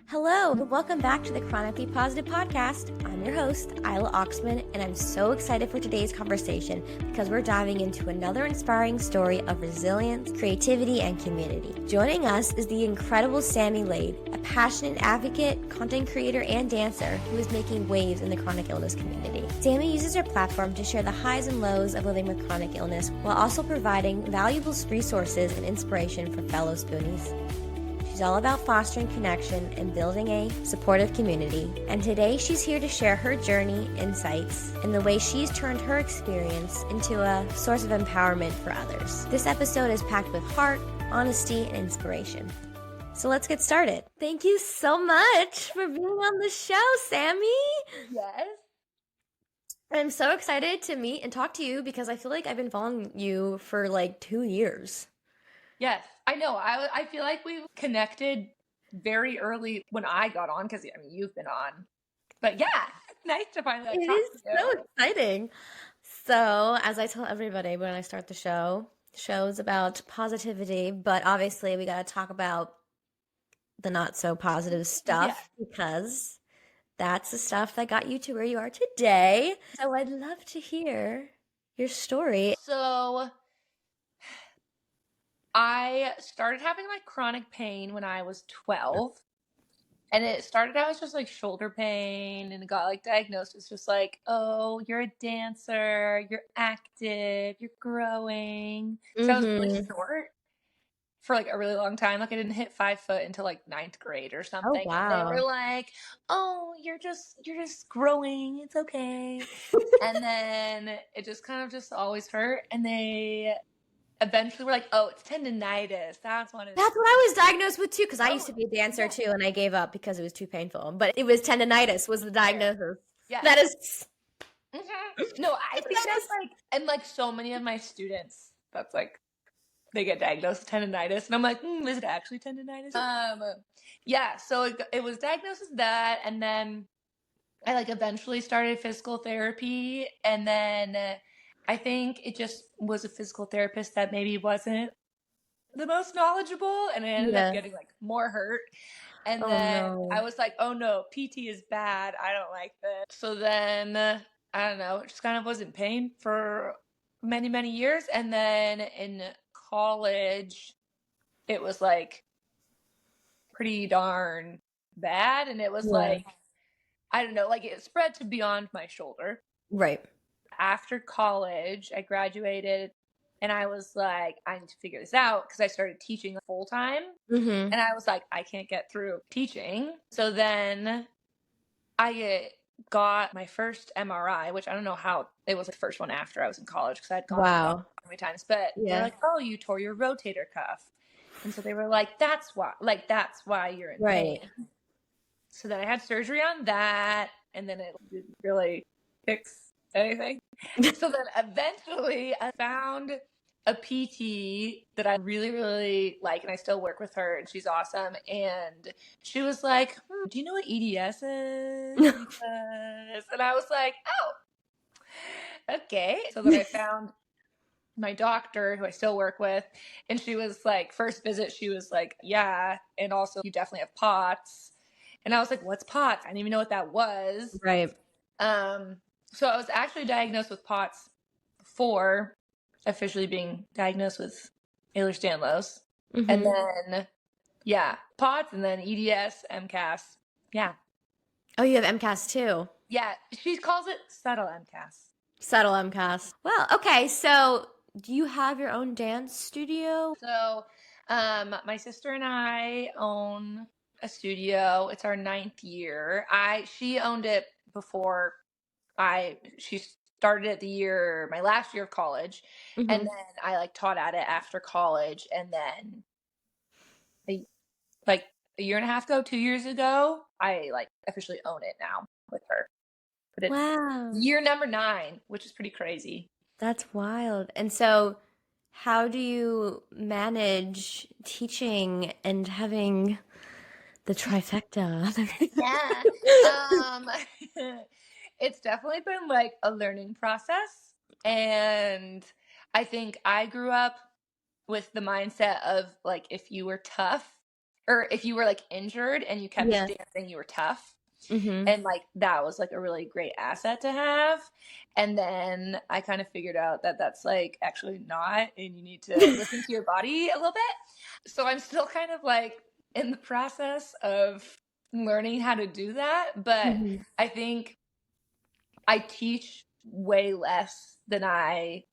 Hello, and welcome back to the Chronically Positive Podcast. I'm your host, Isla Oxman, and I'm so excited for today's conversation because we're diving into another inspiring story of resilience, creativity, and community. Joining us is the incredible Sami Leyde, a passionate advocate, content creator, and dancer who is making waves in the chronic illness community. Sami uses her platform to share the highs and lows of living with chronic illness while also providing valuable resources and inspiration for fellow Spoonies. She's all about fostering connection and building a supportive community. And today she's here to share her journey, insights, and the way she's turned her experience into a source of empowerment for others. This episode is packed with heart, honesty, and inspiration. So let's get started. Thank you so much for being on the show, Sami. Yes. I'm so excited to meet and talk to you because I feel like I've been following you for like 2 years. Yes, I know. I feel like we connected very early when I got on because, I mean, you've been on. But yeah, nice to finally It talk is to you. so exciting. So, as I tell everybody when I start the show's about positivity, but obviously we got to talk about the not so positive stuff because that's the stuff that got you to where you are today. So, I'd love to hear your story. So I started having like chronic pain when I was 12. And it started out as just like shoulder pain, and it got like diagnosed as just like, oh, you're a dancer, you're active, you're growing. So I was really short for like a really long time. Like I didn't hit 5 foot until like 9th grade or something. Oh, And they wow. were like, oh, you're just growing. It's okay. And then it just kind of just always hurt. And they eventually were like, oh, it's tendinitis. That's what it is. That's what I was diagnosed with too, because I used to be a dancer too, and I gave up because it was too painful. But it was tendinitis was the diagnosis. Yeah. That is. No, I think that's like, and like so many of my students, that's like, they get diagnosed with tendinitis, and I'm like, is it actually tendinitis? Yeah, so it was diagnosed as that, and then I like eventually started physical therapy, and then I think it just was a physical therapist that maybe wasn't the most knowledgeable, and I ended up getting like more hurt. And then I was like, oh no, PT is bad. I don't like this. So then, I don't know, it just kind of was in pain for many, many years. And then in college, it was like pretty darn bad. And it was like, I don't know, like it spread to beyond my shoulder. Right. After college, I graduated and I was like, I need to figure this out because I started teaching full time. And I was like, I can't get through teaching. So then I got my first MRI, which I don't know how it was the first one after I was in college because I had gone so many times. But they're like, oh, you tore your rotator cuff. And so they were like, that's why you're in pain. So then I had surgery on that, and then it didn't really fix anything. So then eventually I found a PT that I really, really like, and I still work with her, and she's awesome. And she was like, do you know what EDS is? And I was like, oh, okay. So then I found my doctor, who I still work with, and she was like, first visit, she was like, yeah, and also you definitely have POTS. And I was like, what's POTS? I didn't even know what that was. Right. So I was actually diagnosed with POTS before officially being diagnosed with Ehlers-Danlos. And then, POTS, and then EDS, MCAS. Yeah. Oh, you have MCAS too? Yeah. She calls it subtle MCAS. Subtle MCAS. Well, okay. So do you have your own dance studio? So my sister and I own a studio. It's our 9th year. She owned it before she started it my last year of college. And then I like taught at it after college. And then like a year and a half ago, 2 years ago, I like officially own it now with her. But it's year number 9, which is pretty crazy. That's wild. And so how do you manage teaching and having the trifecta? It's definitely been like a learning process. And I think I grew up with the mindset of like, if you were tough or if you were like injured and you kept dancing, you were tough. And like that was like a really great asset to have. And then I kind of figured out that that's like actually not, and you need to listen to your body a little bit. So I'm still kind of like in the process of learning how to do that. But I think I teach way less than I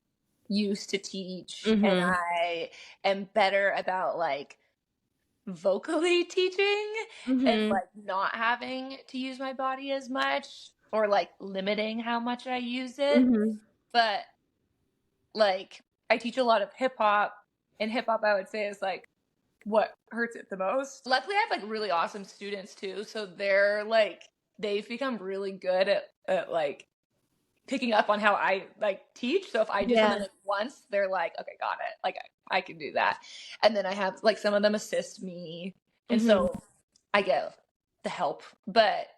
used to teach, and I am better about like vocally teaching and like not having to use my body as much, or like limiting how much I use it. But like I teach a lot of hip hop, and hip hop I would say is like what hurts it the most. Luckily I have like really awesome students too, so they're like they've become really good at like picking up on how I like teach. So if I do something like once, they're like, okay, got it. Like I can do that. And then I have like some of them assist me. And so I get the help. But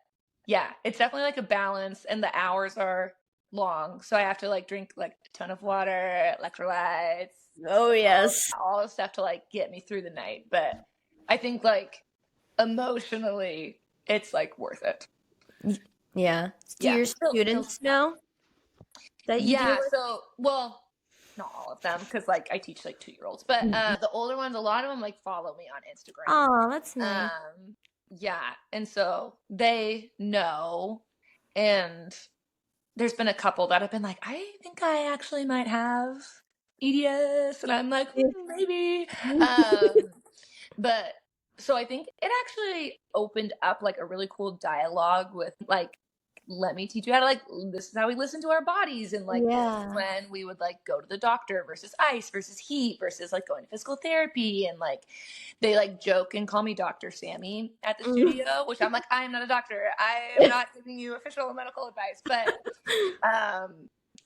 yeah, it's definitely like a balance, and the hours are long. So I have to like drink like a ton of water, electrolytes. Oh yes. All the stuff to like get me through the night. But I think like emotionally it's like worth it. Yeah. Do your students know that you do it? So, well, not all of them, because like I teach like 2-year-olds, but the older ones, a lot of them like follow me on Instagram. Oh, that's nice. And so they know, and there's been a couple that have been like, I think I actually might have EDS, and I'm like, maybe. But so I think it actually opened up like a really cool dialogue with like, let me teach you how to like, this is how we listen to our bodies, and like this is when we would like go to the doctor versus ice versus heat versus like going to physical therapy. And like they like joke and call me Dr. Sammy at the studio, which I'm like, I am not a doctor, I am not giving you official medical advice. But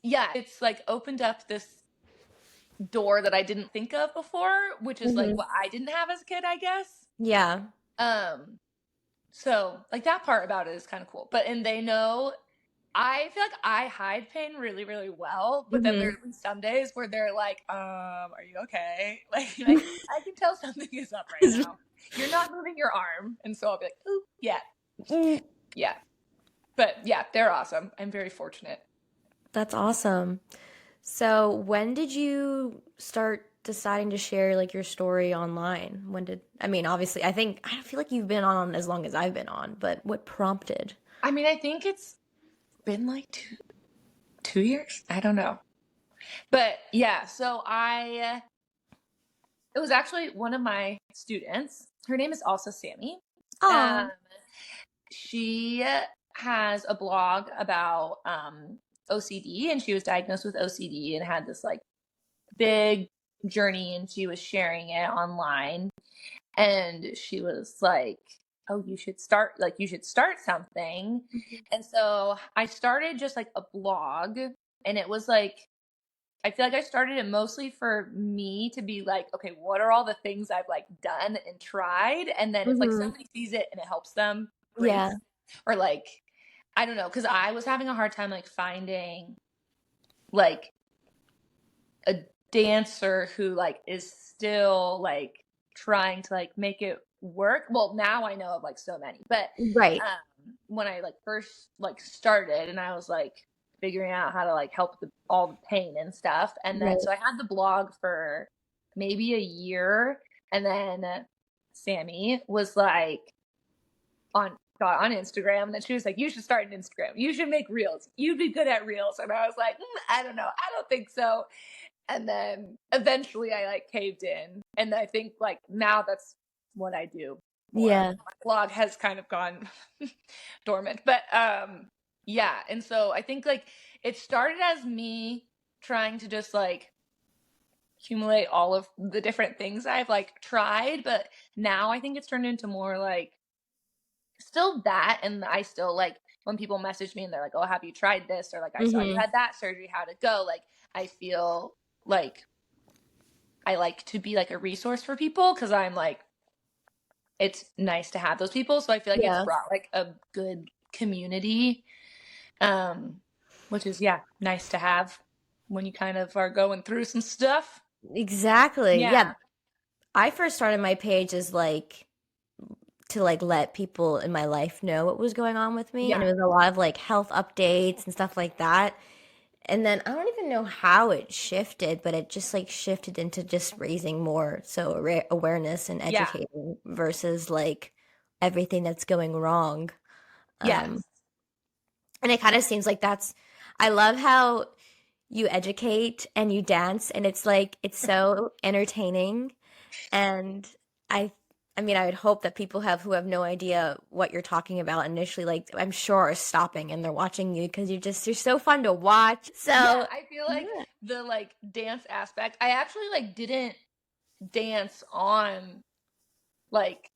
it's like opened up this door that I didn't think of before, which is like what I didn't have as a kid, I guess. So like that part about it is kind of cool. But and they know, I feel like I hide pain really, really well. But then there's some days where they're like, are you okay? Like I can tell something is up right now. You're not moving your arm. And so I'll be like, ooh, yeah. But yeah, they're awesome. I'm very fortunate. That's awesome. So when did you start deciding to share like your story online? Obviously I feel like you've been on as long as I've been on, but what prompted? I mean, I think it's been like two years. I don't know. But yeah, so it was actually one of my students. Her name is also Sammy. She has a blog about OCD, and she was diagnosed with OCD and had this like big journey, and she was sharing it online, and she was like, oh, you should start something. And so I started just like a blog, and it was like, I feel like I started it mostly for me to be like, okay, what are all the things I've like done and tried? And then if like somebody sees it and it helps them, great. Or like, I don't know, because I was having a hard time like finding like a dancer who like is still like trying to like make it work. Well, now I know of like so many, but when I like first like started, and I was like figuring out how to like help all the pain and stuff, and then so I had the blog for maybe a year, and then Sammy was like on Instagram, and then she was like, you should start an Instagram, you should make reels, you'd be good at reels. And I was like, I don't know, I don't think so. And then eventually I like caved in, and I think like now that's what I do more. My blog has kind of gone dormant, but and so I think like it started as me trying to just like accumulate all of the different things I've like tried, but now I think it's turned into more like still that, and I still like when people message me and they're like, oh, have you tried this, or like I saw you had that surgery, how'd it go? Like I feel like I like to be like a resource for people, because I'm like, it's nice to have those people. So I feel like it's brought like a good community, which is nice to have when you kind of are going through some stuff. Exactly. I first started my page as like to like let people in my life know what was going on with me. And Yeah. it was a lot of like health updates and stuff like that. And then I don't even know how it shifted, but it just like shifted into just raising more awareness and Yeah. educating versus like everything that's going wrong. Yes. And it kind of seems like I love how you educate and you dance, and it's like it's so entertaining. And I I mean, I would hope that people who have no idea what you're talking about initially, like I'm sure are stopping and they're watching you because you're so fun to watch. So Yeah, I feel like yeah. the like dance aspect, I actually like didn't dance on like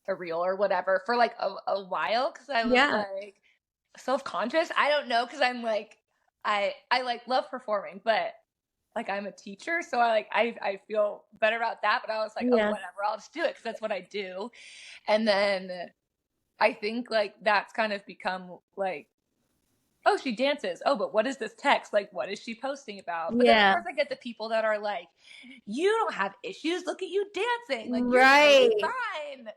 a reel or whatever for like a while because I was Yeah. like self-conscious. I don't know, because I'm like I like love performing, but like I'm a teacher, so I feel better about that. But I was like, oh, Yeah. whatever, I'll just do it because that's what I do. And then I think like that's kind of become like, oh, she dances. Oh, but what is this text? Like, what is she posting about? But then of Yeah. course I get the people that are like, you don't have issues. Look at you dancing. Like, you're Right. totally fine.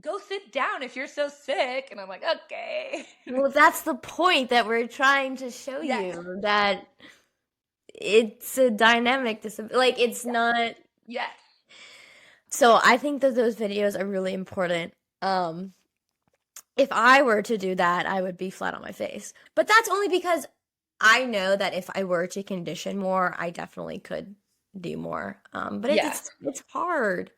Go sit down if you're so sick. And I'm like, okay. Well, that's the point that we're trying to show Yes. you, that it's a dynamic disability. Like it's not. Yes. So I think that those videos are really important. If I were to do that, I would be flat on my face. But that's only because I know that if I were to condition more, I definitely could do more. But Yeah. it's hard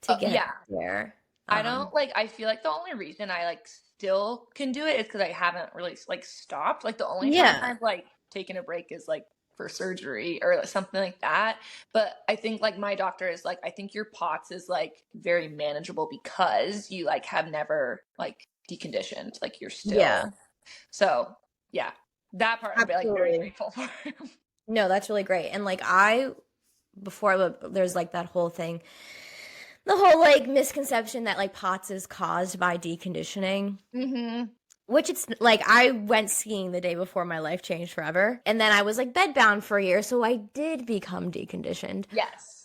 to get Yeah. there. I don't like, I feel like the only reason I like still can do it is because I haven't really like stopped. Like the only time Yeah. I've like taken a break is like for surgery or something like that. But I think like my doctor is like, I think your POTS is like very manageable because you like have never like deconditioned. Like you're still. Yeah. So yeah, that part I'm like very Absolutely. grateful for. No, that's really great. And like there's like that whole thing, the whole like misconception that like POTS is caused by deconditioning. Mm-hmm. Which it's like I went skiing the day before my life changed forever. And then I was like bedbound for a year, so I did become deconditioned. Yes.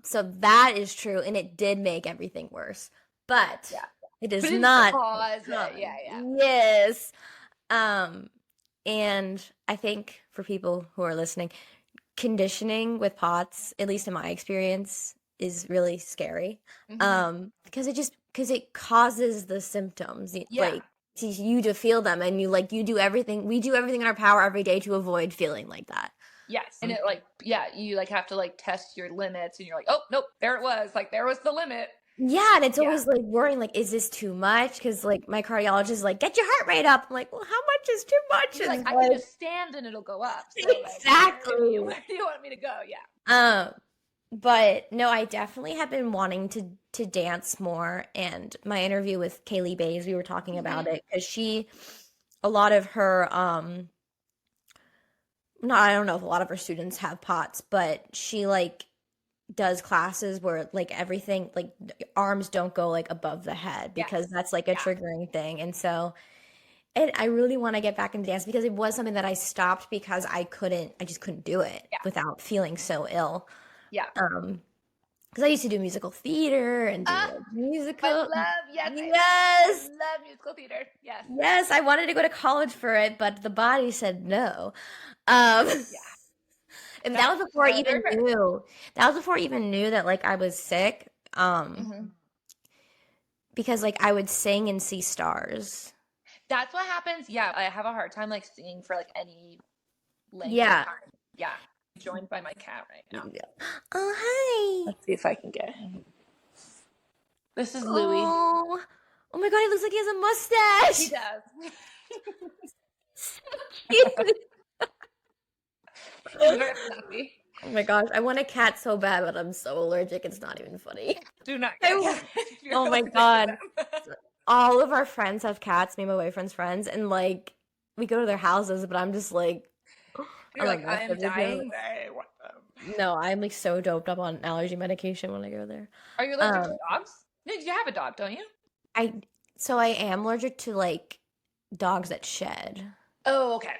So that is true, and it did make everything worse. But Yeah. it is But it not cause it. Yeah. Yes. And I think for people who are listening, conditioning with POTS, at least in my experience, is really scary. Mm-hmm. Because it causes the symptoms. Yeah. Like to you to feel them, and we do everything in our power every day to avoid feeling like that. Yes. And it like, yeah, you like have to like test your limits and you're like, oh, nope, there it was. Like there was the limit. Yeah, and it's always like worrying, like, is this too much? Because like my cardiologist is like, get your heart rate up. I'm like, well, how much is too much? You're like, I can just stand and it'll go up. So, exactly. Like, where do you want me to go? Yeah. But no, I definitely have been wanting to dance more. And my interview with Kaylee Bays, we were talking about it because a lot of her, I don't know if a lot of her students have POTS, but she like does classes where like everything, like arms don't go like above the head because that's like a triggering thing. And so I really want to get back into dance because it was something that I stopped because I just couldn't do it without feeling so ill. Yeah. Because I used to do musical theater and do musical. I love yes. I love musical theater. Yes. Yes, I wanted to go to college for it, but the body said no. And that was before I even knew. That was before I even knew that like I was sick. Because like I would sing and see stars. That's what happens. Yeah, I have a hard time like singing for like any length of time. Yeah. I'm joined by my cat right now. Oh, hi. Let's see if I can get him. This is Louie. Oh my god, he looks like he has a mustache. He does. He's very fluffy. Oh my gosh, I want a cat so bad, but I'm so allergic. It's not even funny. Do not get a cat. Oh my god. All of our friends have cats, me and my boyfriend's friends, and like we go to their houses, but I'm just like, you're like, I'm dying. I want them. No, I'm like so doped up on allergy medication when I go there. Are you allergic to dogs? No, you have a dog, don't you? I am allergic to like dogs that shed. Oh, okay.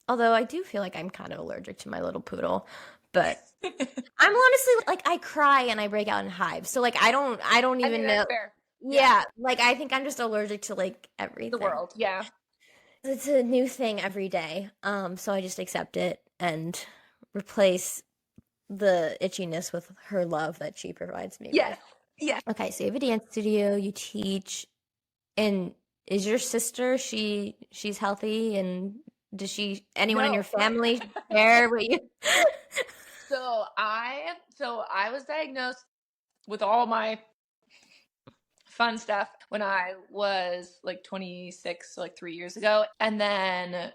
Although I do feel like I'm kind of allergic to my little poodle, But I'm honestly like, I cry and I break out in hives. So like I don't even know. That's fair. Yeah, like I think I'm just allergic to like everything. The world, yeah. It's a new thing every day. So I just accept it and replace the itchiness with her love that she provides me with. Yeah. Okay, so you have a dance studio, you teach, and is your sister, she's healthy, and does anyone in your family share what you So I was diagnosed with all my fun stuff when I was like 26, so like 3 years ago. And then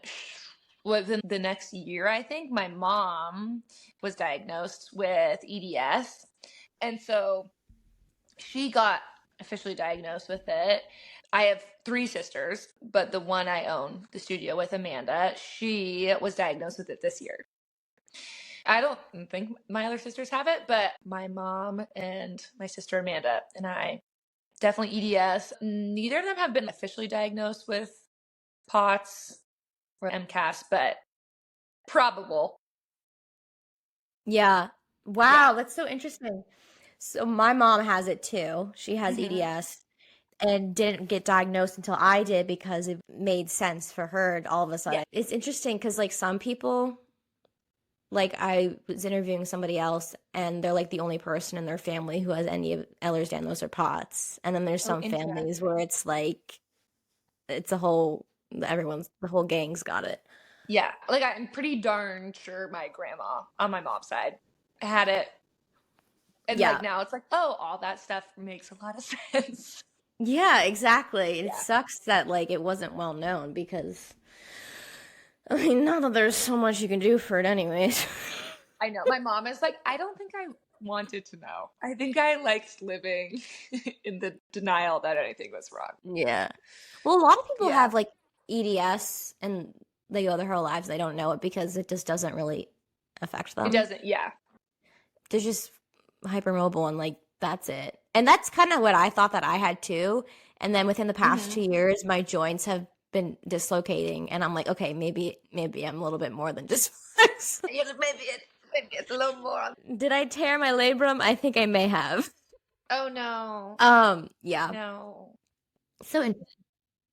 within the next year, I think my mom was diagnosed with EDS. And so she got officially diagnosed with it. I have 3 sisters, but the one I own the studio with, Amanda, she was diagnosed with it this year. I don't think my other sisters have it, but my mom and my sister Amanda and I definitely EDS. Neither of them have been officially diagnosed with POTS or MCAS, but probable. Yeah. Wow, that's so interesting. So my mom has it too. She has EDS and didn't get diagnosed until I did because it made sense for her all of a sudden. Yeah. It's interesting because like some people, like I was interviewing somebody else and they're like the only person in their family who has any of Ehlers-Danlos or POTS. And then there's some families where it's like, it's the whole gang's got it. Yeah. Like I'm pretty darn sure my grandma on my mom's side had it. And like now it's like, oh, all that stuff makes a lot of sense. Yeah, exactly. It sucks that like it wasn't well known because I mean, not that there's so much you can do for it anyways. I know. My mom is like, I don't think I wanted to know. I think I liked living in the denial that anything was wrong. Yeah. Well, a lot of people have like EDS and they go their whole lives. They don't know it because it just doesn't really affect them. It doesn't. Yeah. They're just hypermobile and like, that's it. And that's kind of what I thought that I had too. And then within the past 2 years, my joints have been dislocating and I'm like, okay, maybe I'm a little bit more than just maybe it's a little more. Did I tear my labrum? I think I may have. Oh no. Yeah. No. So interesting.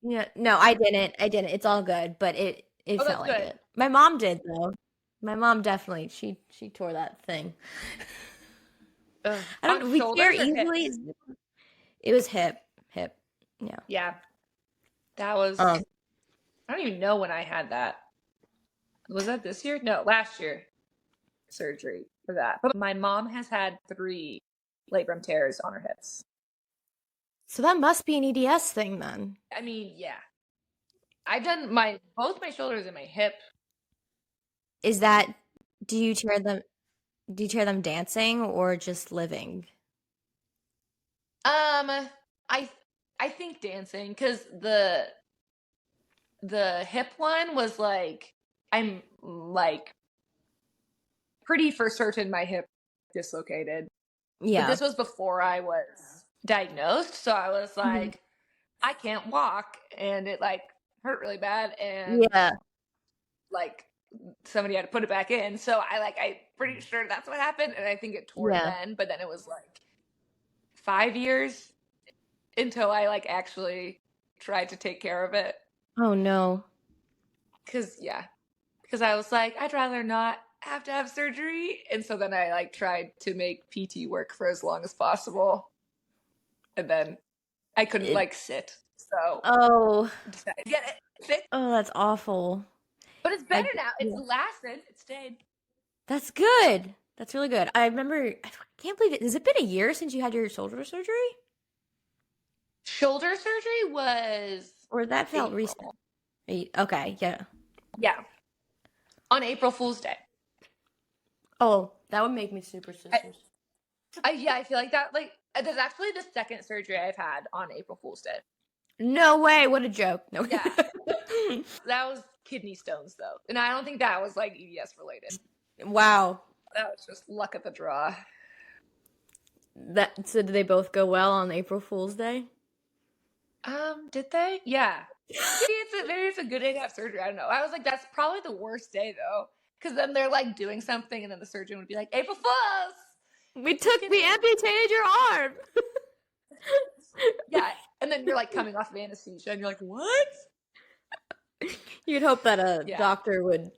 Yeah, no, I didn't. It's all good, but it felt like good. it. My mom did though. My mom definitely she tore that thing. I don't. We tear easily. It was hip. Yeah. Yeah. That was. I don't even know when I had that. Was that this year? No, last year. Surgery for that. But my mom has had 3 labrum tears on her hips. So that must be an EDS thing then. I mean, yeah. I've done both my shoulders and my hip. Is that? Do you tear them dancing or just living? I think dancing because the hip one was like I'm like pretty for certain my hip dislocated. Yeah. But this was before I was diagnosed, so I was like, I can't walk, and it like hurt really bad, and like somebody had to put it back in. So I'm pretty sure that's what happened, and I think it tore then. But then it was like 5 years until I like actually tried to take care of it. Oh no. Because I was like, I'd rather not have to have surgery. And so then I like tried to make PT work for as long as possible. And then I couldn't like sit. So decided to get it fixed. Oh, that's awful. But it's better now. It's lasted. It stayed. That's good. That's really good. I remember, I can't believe it. Has it been a year since you had your shoulder surgery? Shoulder surgery was... Or that felt recent. Okay, yeah. Yeah. On April Fool's Day. Oh, that would make me superstitious. I feel like that, like, that's actually the second surgery I've had on April Fool's Day. No way. What a joke. No. Yeah. That was kidney stones, though. And I don't think that was, like, EDS related. Wow. That was just luck of the draw. So did they both go well on April Fool's Day? Did they? Yeah. Maybe it's a good day to have surgery. I don't know. I was like, that's probably the worst day, though. Because then they're like doing something and then the surgeon would be like, April Fools! We amputated your arm. Yeah. And then you're like coming off of anesthesia and you're like, what? You'd hope that a doctor would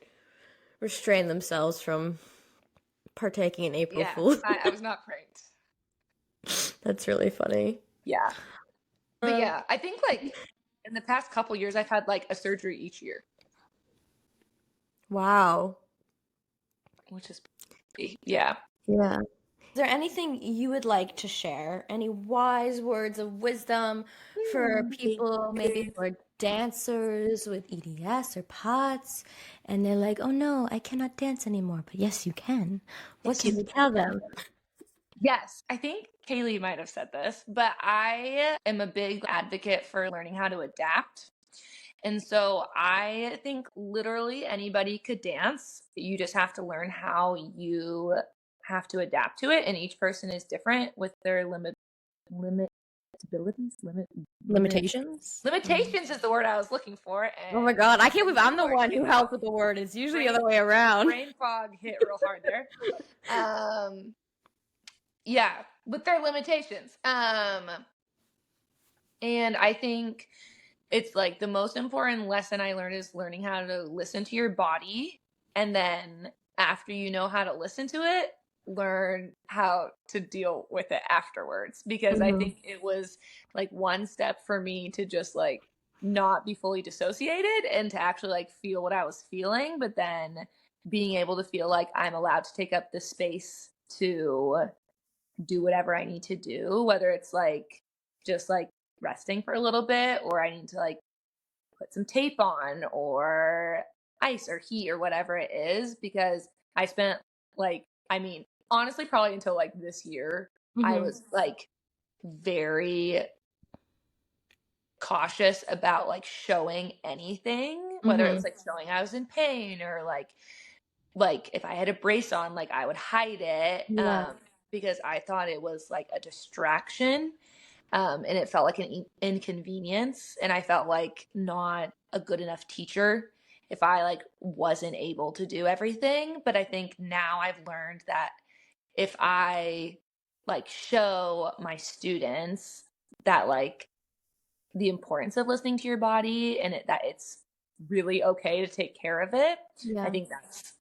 restrain themselves from partaking in April Fools. I was not pranked. That's really funny. Yeah. But yeah, I think like in the past couple years, I've had like a surgery each year. Wow. Which is, yeah. Yeah. Is there anything you would like to share? Any wise words of wisdom for people maybe who are dancers with EDS or POTS and they're like, oh no, I cannot dance anymore. But yes, you can. What can you tell them? Yes, I think Kaylee might have said this, but I am a big advocate for learning how to adapt. And so I think literally anybody could dance. You just have to learn how you have to adapt to it. And each person is different with their limitations. Limitations is the word I was looking for. And oh my God, I can't believe I'm the one who helps with the word. It's usually the other way around. Brain fog hit real hard there. Yeah, with their limitations. And I think it's like the most important lesson I learned is learning how to listen to your body. And then after you know how to listen to it, learn how to deal with it afterwards. Because I think it was like one step for me to just like not be fully dissociated and to actually like feel what I was feeling. But then being able to feel like I'm allowed to take up the space to do whatever I need to do, whether it's like just like resting for a little bit, or I need to like put some tape on or ice or heat or whatever it is, because I spent like, I mean, honestly, probably until like this year, I was like very cautious about like showing anything, whether it was like showing I was in pain or like if I had a brace on, like I would hide it. Because I thought it was like a distraction, and it felt like an inconvenience, and I felt like not a good enough teacher if I like wasn't able to do everything. But I think now I've learned that if I like show my students that like the importance of listening to your body and that it's really okay to take care of it, I think that's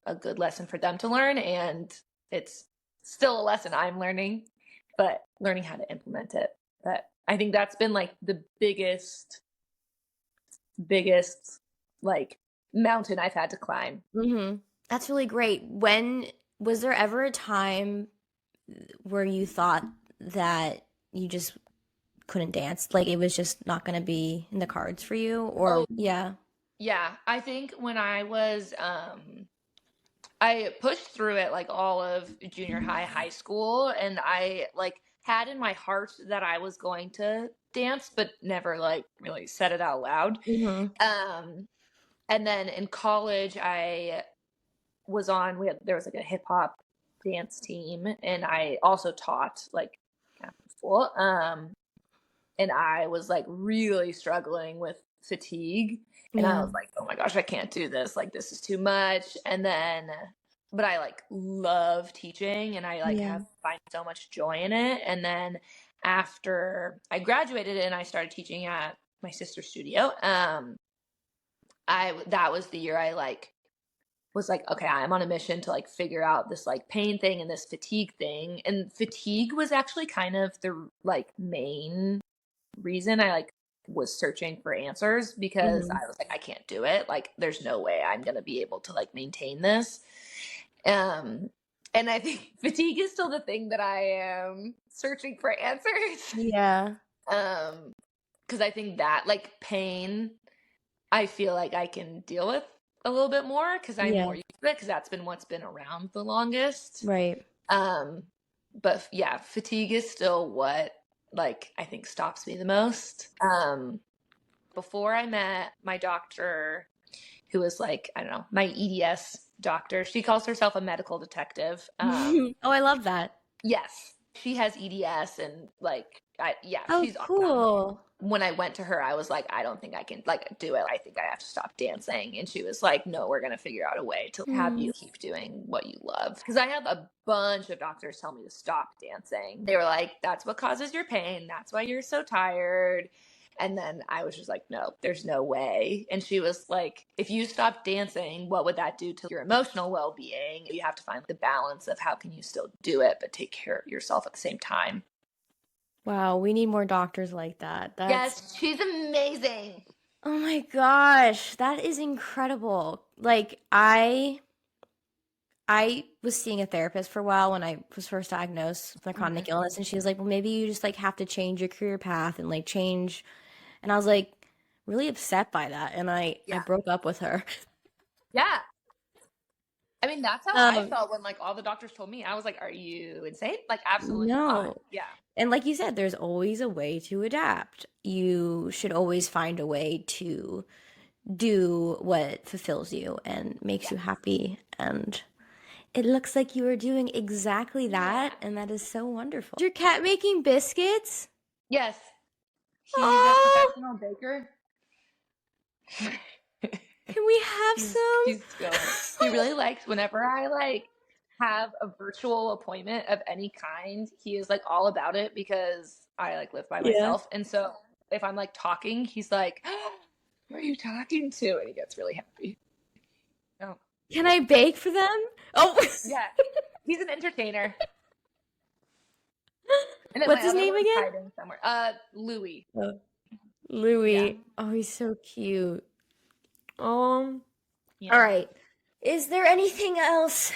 a good lesson for them to learn, and it's still a lesson I'm learning, but learning how to implement it. But I think that's been like the biggest like mountain I've had to climb. That's really great. When was there ever a time where you thought that you just couldn't dance? Like it was just not going to be in the cards for you? Or yeah, I think when I was I pushed through it like all of junior high school, and I like had in my heart that I was going to dance, but never like really said it out loud. And then in college, I was on, there was like a hip hop dance team, and I also taught like after school. And I was like really struggling with fatigue. And I was like, oh my gosh, I can't do this. Like, this is too much. And then, but I like love teaching, and I like find so much joy in it. And then after I graduated and I started teaching at my sister's studio, that was the year I like was like, okay, I'm on a mission to like figure out this like pain thing and this fatigue thing. And fatigue was actually kind of the like main reason I like was searching for answers, because I was like, I can't do it. Like, there's no way I'm going to be able to like maintain this. And I think fatigue is still the thing that I am searching for answers. Yeah. Cause I think that like pain, I feel like I can deal with a little bit more because I'm more used to it, because that's been what's been around the longest. Right. But yeah, fatigue is still what like I think stops me the most. Before I met my doctor, who was like, I don't know, my EDS doctor, she calls herself a medical detective. Oh, I love that. Yes, she has EDS, and like, she's cool. when I went to her, I was like, I don't think I can like do it. I think I have to stop dancing. And she was like, no, we're going to figure out a way to have you keep doing what you love. Because I have a bunch of doctors tell me to stop dancing. They were like, that's what causes your pain. That's why you're so tired. And then I was just like, no, there's no way. And she was like, if you stop dancing, what would that do to your emotional well-being? You have to find the balance of how can you still do it, but take care of yourself at the same time. Wow, we need more doctors like that. Yes, she's amazing. Oh my gosh, that is incredible. Like, I was seeing a therapist for a while when I was first diagnosed with my chronic illness, and she was like, well, maybe you just like have to change your career path and like change. And I was like really upset by that, and I broke up with her. Yeah. I mean, that's how I felt when like all the doctors told me. I was like, are you insane? Like, absolutely not. Yeah. And like you said, there's always a way to adapt. You should always find a way to do what fulfills you and makes you happy. And it looks like you are doing exactly that. And that is so wonderful. Is your cat making biscuits? Yes. He's a professional baker. Can we have some? He really likes whenever I like have a virtual appointment of any kind, he is like all about it because I like live by myself. And so if I'm like talking, he's like, oh, who are you talking to? And he gets really happy. Oh. Can I bake for them? Oh, yeah. He's an entertainer. And what's his name again? Louis. Louis. Yeah. Oh, he's so cute. All right. Is there anything else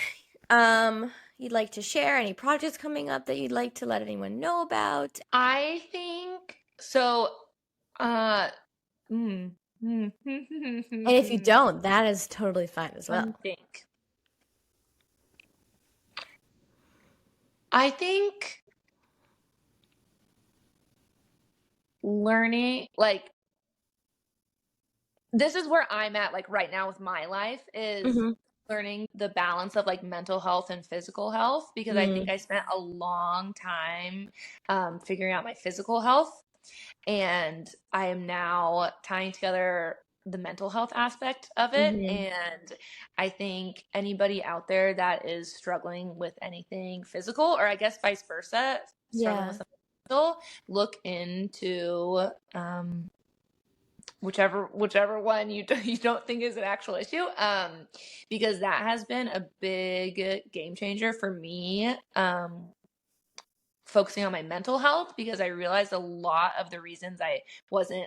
you'd like to share? Any projects coming up that you'd like to let anyone know about? I think so. And if you don't, that is totally fine as well. I think learning, like, this is where I'm at, like, right now with my life is learning the balance of, like, mental health and physical health, because I think I spent a long time figuring out my physical health, and I am now tying together the mental health aspect of it. And I think anybody out there that is struggling with anything physical, or I guess vice versa, struggling with something mental, look into whichever one you don't think is an actual issue, because that has been a big game changer for me, focusing on my mental health, because I realized a lot of the reasons I wasn't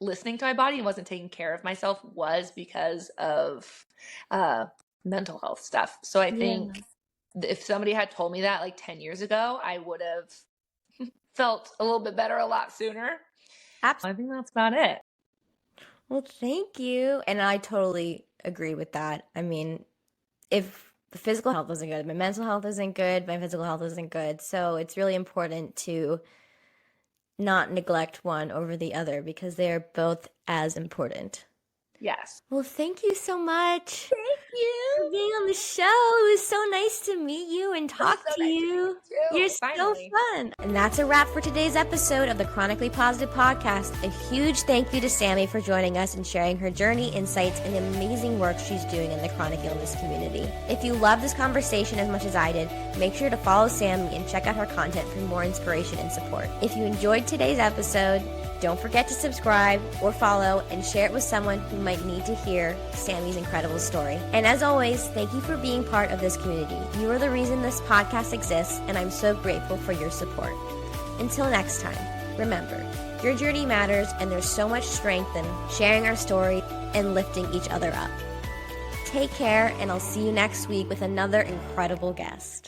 listening to my body and wasn't taking care of myself was because of mental health stuff. So I think if somebody had told me that like 10 years ago, I would have felt a little bit better a lot sooner. Absolutely. I think that's about it. Well, thank you. And I totally agree with that. I mean, if the physical health isn't good, my mental health isn't good, my physical health isn't good. So it's really important to not neglect one over the other, because they are both as important. Yes. Well, thank you so much. Thank you for being on the show. It was so nice to meet you and talk to you. You're so fun. And that's a wrap for today's episode of the Chronically Positive Podcast. A huge thank you to Sami for joining us and sharing her journey, insights, and the amazing work she's doing in the chronic illness community. If you love this conversation as much as I did, make sure to follow Sami and check out her content for more inspiration and support. If you enjoyed today's episode, don't forget to subscribe or follow and share it with someone who might need to hear Sami's incredible story. And as always, thank you for being part of this community. You are the reason this podcast exists, and I'm so grateful for your support. Until next time, remember, your journey matters, and there's so much strength in sharing our story and lifting each other up. Take care, and I'll see you next week with another incredible guest.